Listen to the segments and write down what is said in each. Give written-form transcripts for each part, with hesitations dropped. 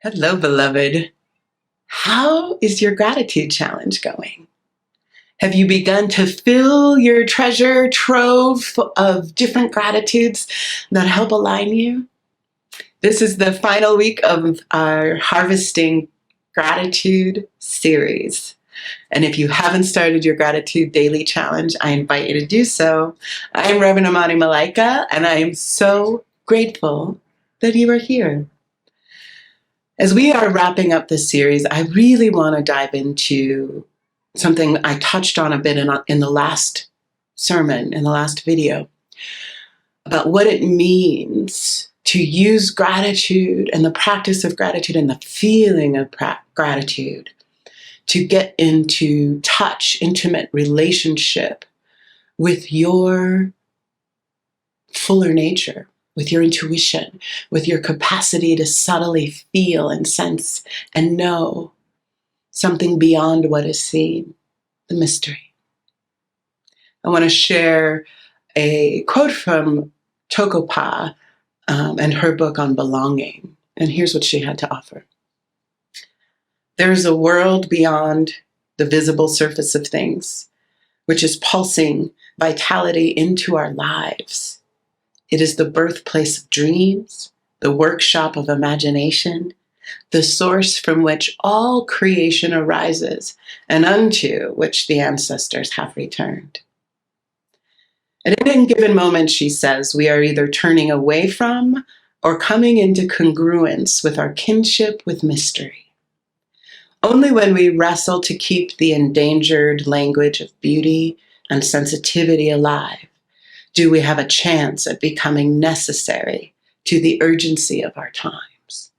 Hello, beloved. How is your gratitude challenge going? Have you begun to fill your treasure trove of different gratitudes that help align you? This is the final week of our Harvesting Gratitude series. And if you haven't started your Gratitude Daily Challenge, I invite you to do so. I'm Reverend Amani Malaika, and I am so grateful that you are here. As we are wrapping up this series, I really want to dive into something I touched on a bit in the last sermon, in the last video, about what it means to use gratitude and the practice of gratitude and the feeling of gratitude to get into intimate relationship with your fuller nature, with your intuition, with your capacity to subtly feel and sense and know something beyond what is seen, the mystery. I want to share a quote from Tokopa and her book on belonging. And here's what she had to offer. There's a world beyond the visible surface of things, which is pulsing vitality into our lives. It is the birthplace of dreams, the workshop of imagination, the source from which all creation arises, and unto which the ancestors have returned. At any given moment, she says, we are either turning away from or coming into congruence with our kinship with mystery. Only when we wrestle to keep the endangered language of beauty and sensitivity alive do we have a chance at becoming necessary to the urgency of our times.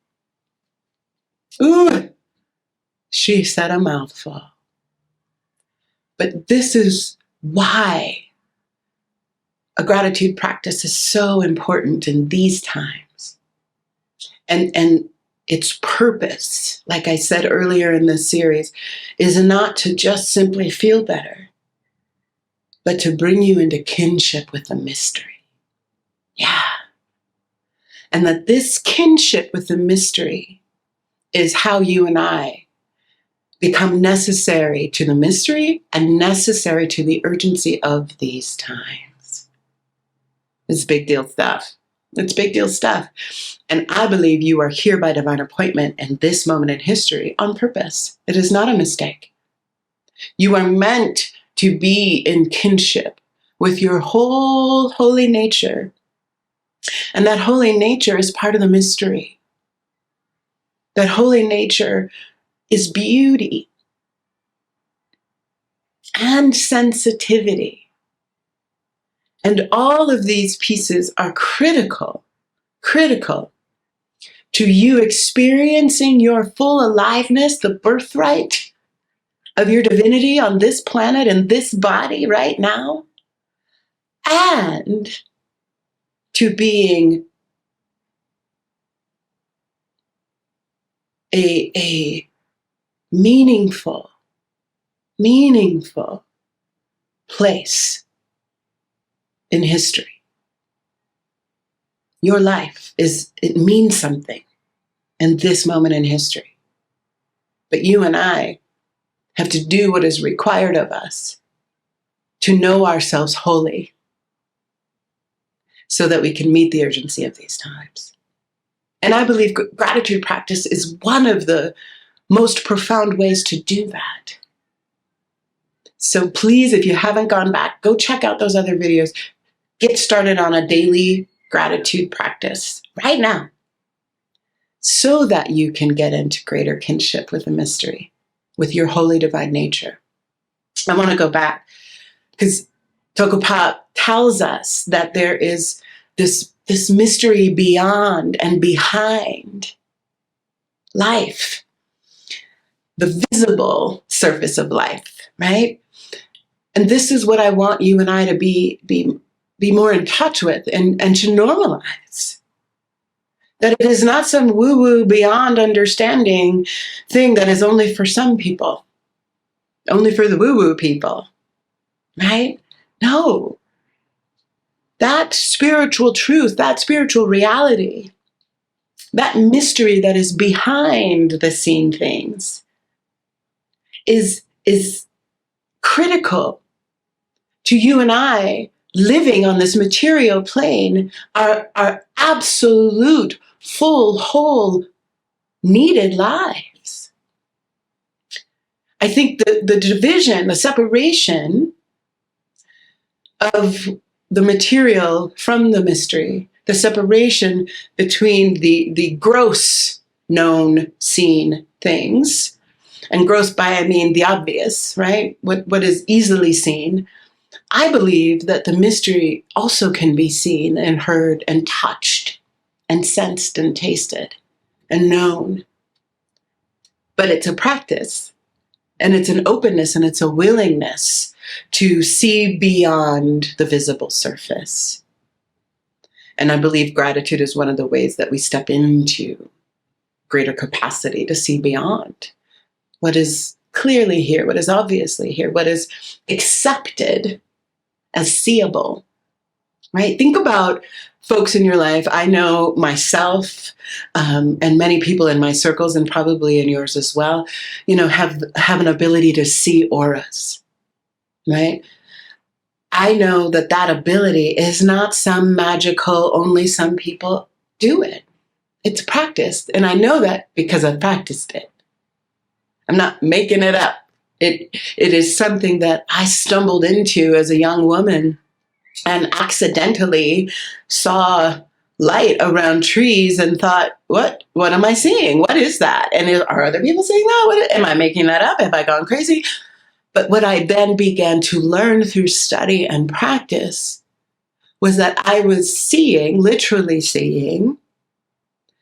Ooh, she said a mouthful. But this is why a gratitude practice is so important in these times. And its purpose, like I said earlier in this series, is not to just simply feel better, but to bring you into kinship with the mystery. Yeah. And that this kinship with the mystery is how you and I become necessary to the mystery and necessary to the urgency of these times. It's big deal stuff. It's big deal stuff. And I believe you are here by divine appointment in this moment in history on purpose. It is not a mistake. You are meant to be in kinship with your whole holy nature. And that holy nature is part of the mystery. That holy nature is beauty and sensitivity. And all of these pieces are critical to you experiencing your full aliveness, the birthright of your divinity on this planet and this body right now, and to being a meaningful place in history. Your life it means something in this moment in history. But you and I have to do what is required of us to know ourselves wholly so that we can meet the urgency of these times. And I believe gratitude practice is one of the most profound ways to do that. So please, if you haven't gone back, go check out those other videos. Get started on a daily gratitude practice right now so that you can get into greater kinship with the mystery, with your holy divine nature. I want to go back because Tokopa tells us that there is this mystery beyond and behind life, the visible surface of life, right? And this is what I want you and I to be more in touch with and to normalize. That it is not some woo-woo beyond understanding thing that is only for some people, only for the woo-woo people, right? No. That spiritual truth, that spiritual reality that mystery that is behind the scene things is critical to you and I living on this material plane, our absolute, full, whole, needed lives. I think the division, the separation of the material from the mystery, the separation between the gross known seen things, and gross by I mean the obvious, right? What is easily seen. I believe that the mystery also can be seen and heard and touched and sensed and tasted and known. But it's a practice, and it's an openness, and it's a willingness to see beyond the visible surface. And I believe gratitude is one of the ways that we step into greater capacity to see beyond what is clearly here, what is obviously here, what is accepted as seeable, right? Think about folks in your life. I know myself and many people in my circles, and probably in yours as well, have an ability to see auras, right? I know that ability is not some magical, only some people do it. It's practiced. And I know that because I've practiced it. I'm not making it up. It is something that I stumbled into as a young woman and accidentally saw light around trees and thought, what am I seeing? What is that? And are other people seeing that? Am I making that up? Have I gone crazy? But what I then began to learn through study and practice was that I was seeing, literally seeing,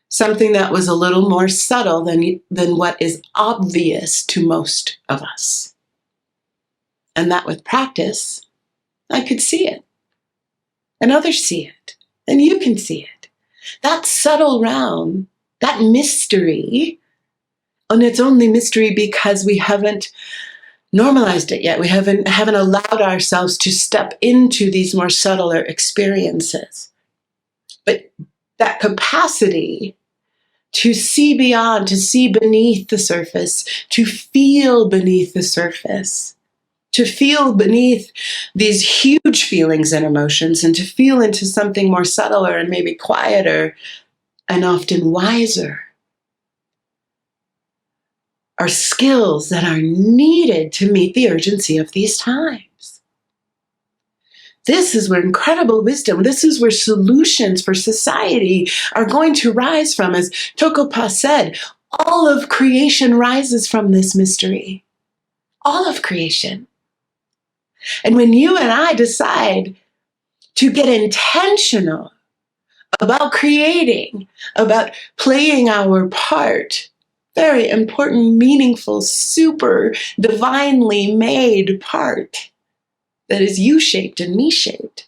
something that was a little more subtle than what is obvious to most of us. And that with practice, I could see it. And others see it. And you can see it. That subtle realm, that mystery, and it's only mystery because we haven't normalized it yet. We haven't allowed ourselves to step into these more subtler experiences. But that capacity to see beyond, to see beneath the surface, to feel beneath the surface, to feel beneath these huge feelings and emotions, and to feel into something more subtler and maybe quieter and often wiser, are skills that are needed to meet the urgency of these times. This is where incredible wisdom, this is where solutions for society are going to rise from. As Tokopa said, all of creation rises from this mystery. All of creation. And when you and I decide to get intentional about creating, about playing our part, very important, meaningful, super divinely made part that is you-shaped and me-shaped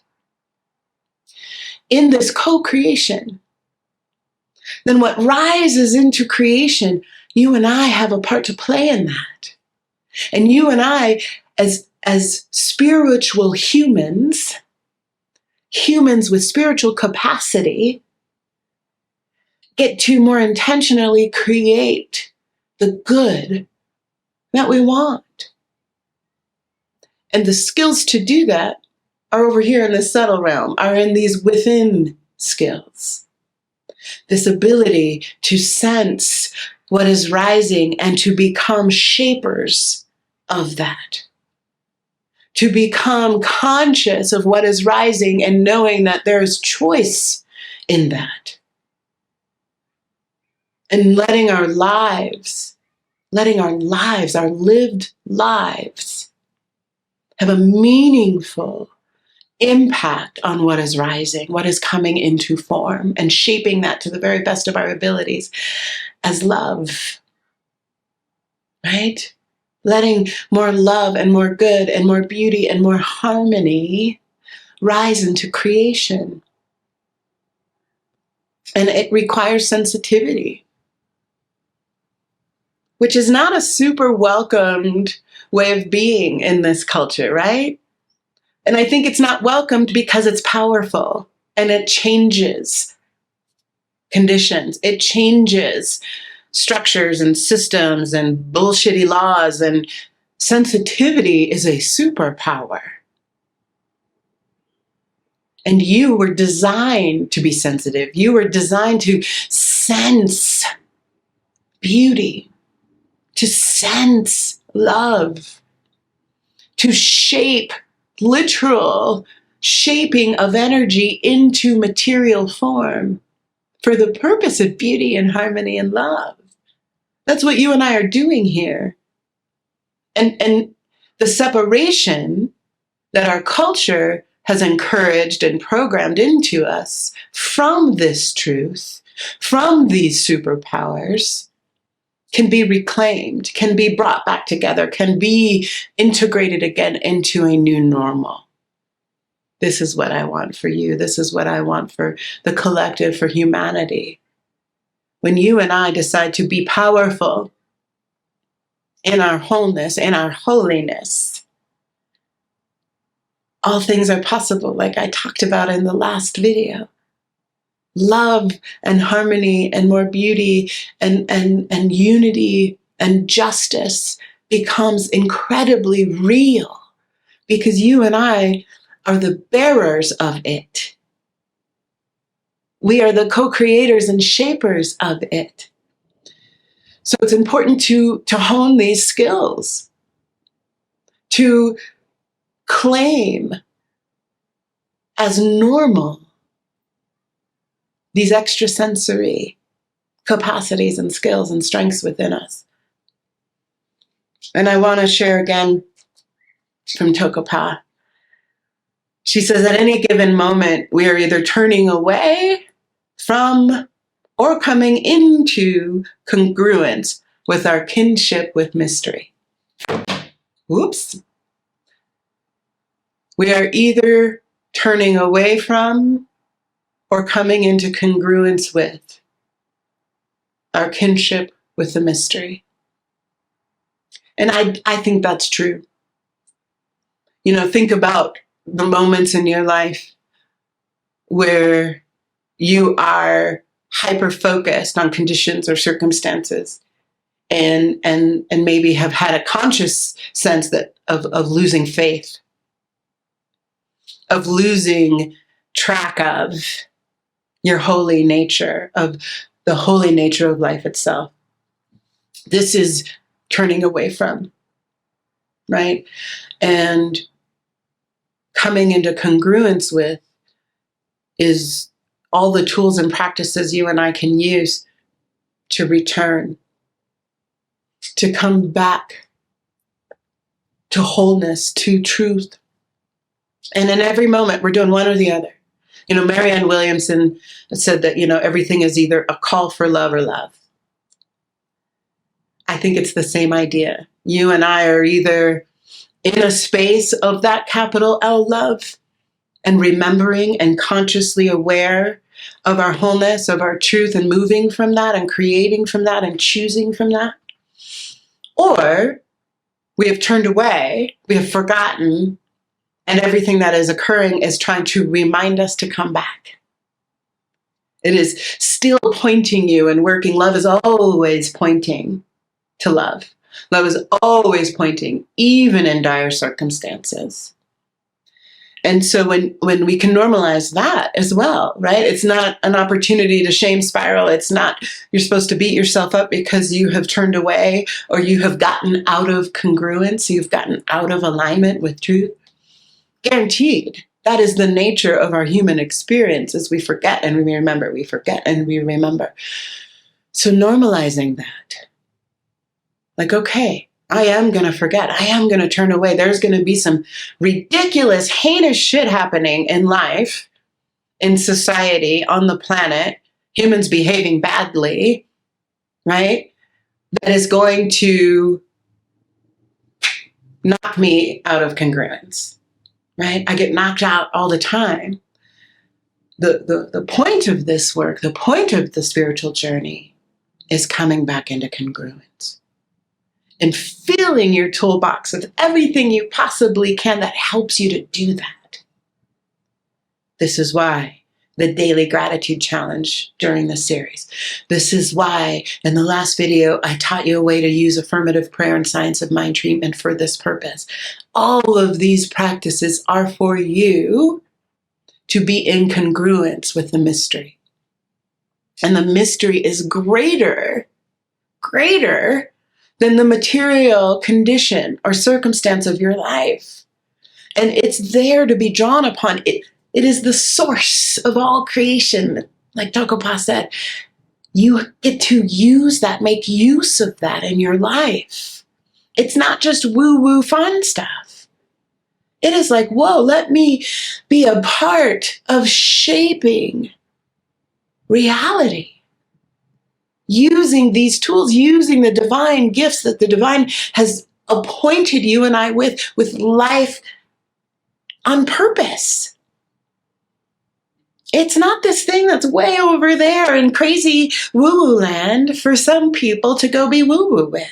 in this co-creation, then what rises into creation, you and I have a part to play in that. And you and I, as spiritual humans with spiritual capacity, get to more intentionally create the good that we want. And the skills to do that are over here in the subtle realm, are in these within skills. This ability to sense what is rising and to become shapers of that. To become conscious of what is rising and knowing that there is choice in that. And letting our lives, our lived lives, have a meaningful impact on what is rising, what is coming into form, and shaping that to the very best of our abilities as love, right? Letting more love and more good and more beauty and more harmony rise into creation. And it requires sensitivity, which is not a super welcomed way of being in this culture, right? And I think it's not welcomed because it's powerful and it changes conditions. It changes structures and systems and bullshitty laws, and sensitivity is a superpower. And you were designed to be sensitive. You were designed to sense beauty, to sense love, to shape literal shaping of energy into material form for the purpose of beauty and harmony and love. That's what you and I are doing here. And the separation that our culture has encouraged and programmed into us from this truth, from these superpowers, can be reclaimed, can be brought back together, can be integrated again into a new normal. This is what I want for you. This is what I want for the collective, for humanity. When you and I decide to be powerful in our wholeness, in our holiness, all things are possible, like I talked about in the last video. Love and harmony and more beauty and unity and justice becomes incredibly real because you and I are the bearers of it. We are the co-creators and shapers of it. So it's important to hone these skills, to claim as normal these extrasensory capacities and skills and strengths within us. And I want to share again from Tokapa. She says, at any given moment, we are either turning away from or coming into congruence with our kinship with mystery. Whoops. We are either turning away from or coming into congruence with our kinship with the mystery. And I think that's true. You know, think about the moments in your life where you are hyper-focused on conditions or circumstances and maybe have had a conscious sense that of losing faith, of losing track of your holy nature, of the holy nature of life itself. This is turning away from, right? And coming into congruence with is all the tools and practices you and I can use to return, to come back to wholeness, to truth. And in every moment, we're doing one or the other. You know, Marianne Williamson said that, you know, everything is either a call for love or love. I think it's the same idea. You and I are either in a space of that capital L love and remembering and consciously aware of our wholeness, of our truth, and moving from that and creating from that and choosing from that. Or we have turned away, we have forgotten, and everything that is occurring is trying to remind us to come back. It is still pointing you and working. Love is always pointing to love. Love is always pointing, even in dire circumstances. And so when we can normalize that as well, right? It's not an opportunity to shame spiral. It's not you're supposed to beat yourself up because you have turned away or you have gotten out of congruence, you've gotten out of alignment with truth. Guaranteed. That is the nature of our human experience is we forget and we remember, we forget and we remember. So normalizing that. Like, okay, I am going to forget. I am going to turn away. There's going to be some ridiculous, heinous shit happening in life, in society, on the planet, humans behaving badly, right? That is going to knock me out of congruence, right? I get knocked out all the time. The point of this work, the point of the spiritual journey is coming back into congruence. And filling your toolbox with everything you possibly can that helps you to do that. This is why the daily gratitude challenge during the series. This is why in the last video, I taught you a way to use affirmative prayer and science of mind treatment for this purpose. All of these practices are for you to be in congruence with the mystery. And the mystery is greater than the material condition or circumstance of your life. And it's there to be drawn upon. It is the source of all creation. Like Tokopa said, you get to use that, make use of that in your life. It's not just woo-woo fun stuff. It is like, whoa, let me be a part of shaping reality. Using these tools, using the divine gifts that the divine has appointed you and I with life on purpose. It's not this thing that's way over there in crazy woo-woo land for some people to go be woo-woo with.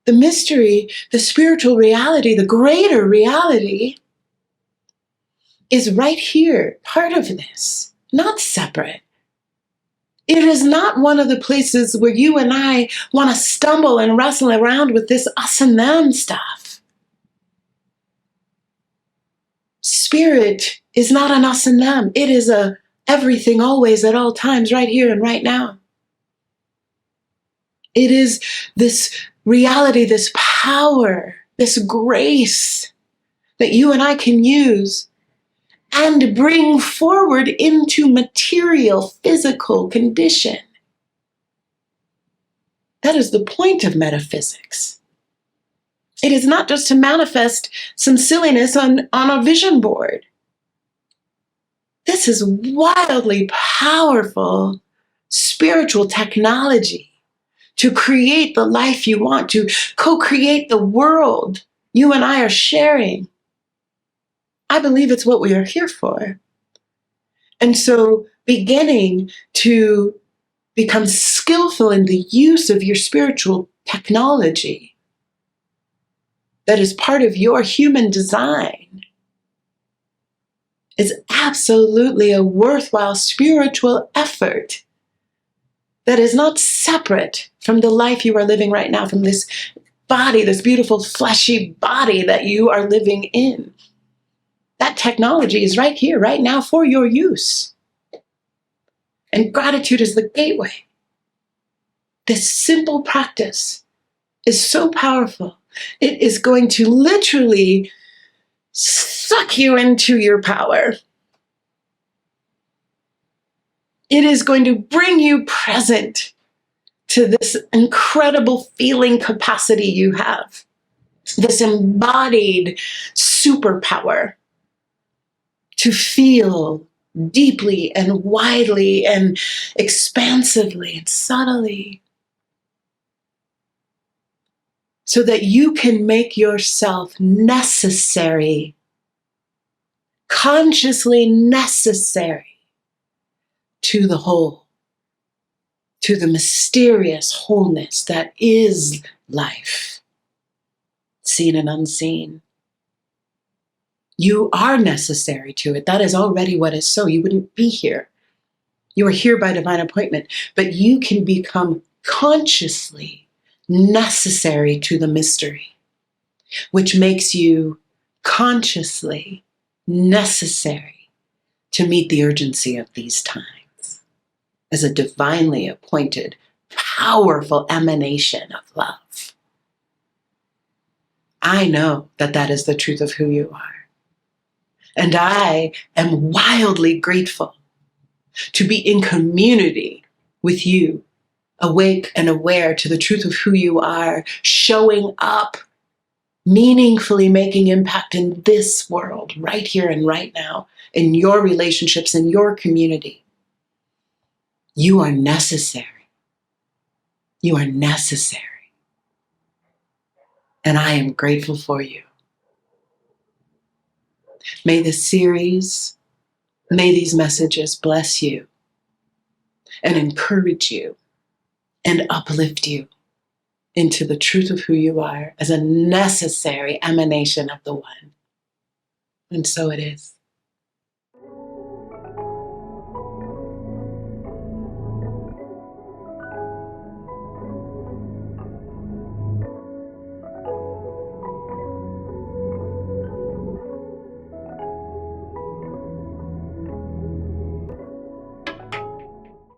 The mystery, the spiritual reality, the greater reality is right here, part of this, not separate. It is not one of the places where you and I want to stumble and wrestle around with this us and them stuff. Spirit is not an us and them. It is a everything, always, at all times, right here and right now. It is this reality, this power, this grace that you and I can use and bring forward into material, physical condition. That is the point of metaphysics. It is not just to manifest some silliness on a vision board. This is wildly powerful spiritual technology to create the life you want, to co-create the world you and I are sharing. I believe it's what we are here for. And so beginning to become skillful in the use of your spiritual technology that is part of your human design is absolutely a worthwhile spiritual effort that is not separate from the life you are living right now, from this body, this beautiful fleshy body that you are living in. That technology is right here, right now, for your use. And gratitude is the gateway. This simple practice is so powerful. It is going to literally suck you into your power. It is going to bring you present to this incredible feeling capacity you have, this embodied superpower to feel deeply and widely and expansively and subtly, so that you can make yourself necessary, consciously necessary to the whole, to the mysterious wholeness that is life, seen and unseen. You are necessary to it. That is already what is so. You wouldn't be here. You are here by divine appointment, but you can become consciously necessary to the mystery, which makes you consciously necessary to meet the urgency of these times as a divinely appointed, powerful emanation of love. I know that that is the truth of who you are. And I am wildly grateful to be in community with you, awake and aware to the truth of who you are, showing up, meaningfully making impact in this world, right here and right now, in your relationships, in your community. You are necessary. You are necessary. And I am grateful for you. May this series, may these messages bless you and encourage you and uplift you into the truth of who you are as a necessary emanation of the One. And so it is.